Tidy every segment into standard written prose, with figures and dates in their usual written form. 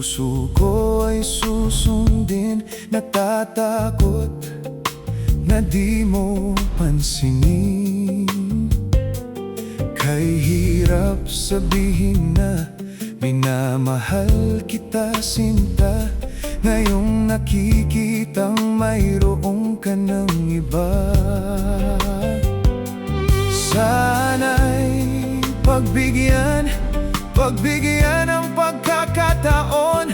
puso ko ay susundin. Natatakot na di mo pansinin. Kay hirap sabihin na minamahal kita, sinta. Ngayong nakikitang mayroong ka ng iba. Sana'y pagbigyan ang pagkakataon.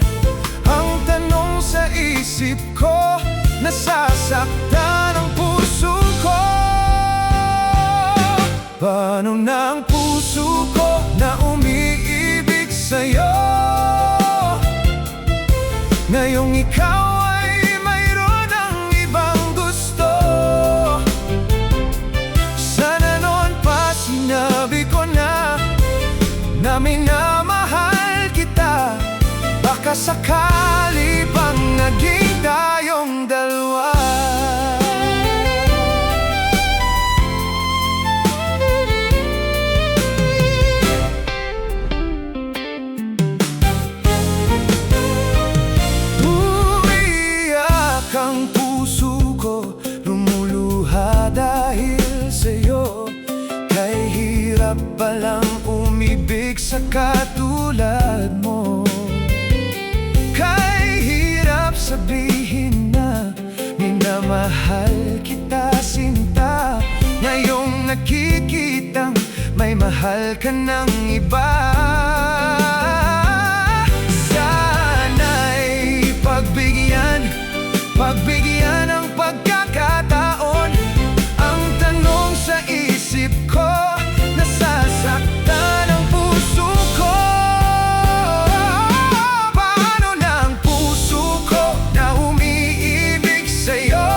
Ang tanong sa isip ko, nasasaktan ang puso ko. Paano na ang puso ko na umiibig sa'yo? Ngayong ikaw ay mayroon ng ibang gusto. Sana noon pa sinabi ko na minamahal kita. Baka sakali pang naging tayong dalawa. Umiiyak ang puso ko, lumuluha dahil sa'yo. Kay hirap palang umibig sa katulad mo. Kay hirap sabihin na minamahal kita, sinta. Ngayong nakikitang may mahal ka ng iba. Sana'y pagbigyan ang pagkakataon. Ang tanong sa isip ko, nasasaktan ang puso ko. Paano na ang puso ko na umiibig sa'yo?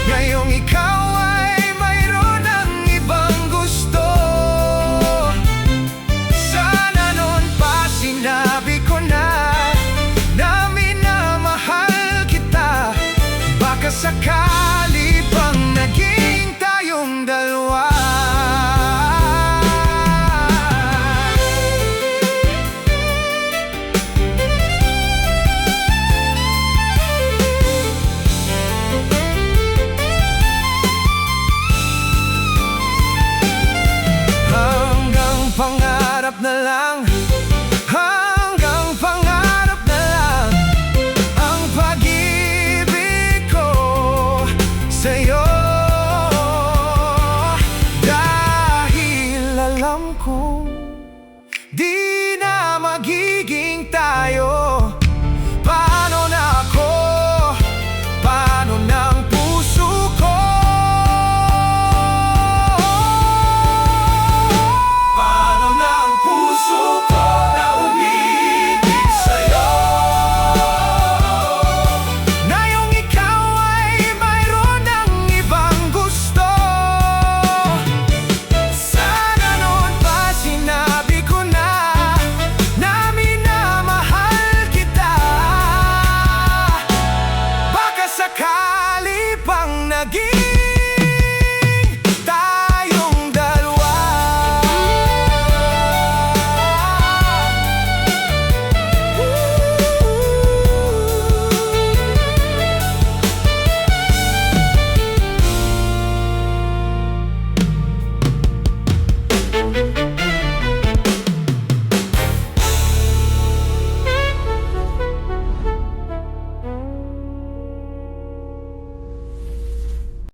Ngayong ikaw ay mayroon ng ibang gusto. Sana noon pa sinabi ko na minamahal kita. Baka sakali pang naging tayong dalawa. Hanggang pangarap na lang, hanggang pangarap na lang ang pag-ibig ko sa'yo. Dahil alam kong di na magiging tayo. Paano na ako? Paano na ang puso ko? Paano na ang puso ko na umiibig sa'yo? Ngayong ikaw ay mayroon ng ibang gusto. Sana noon pa sinabi ko na minamahal kita. Baka sakali pang naging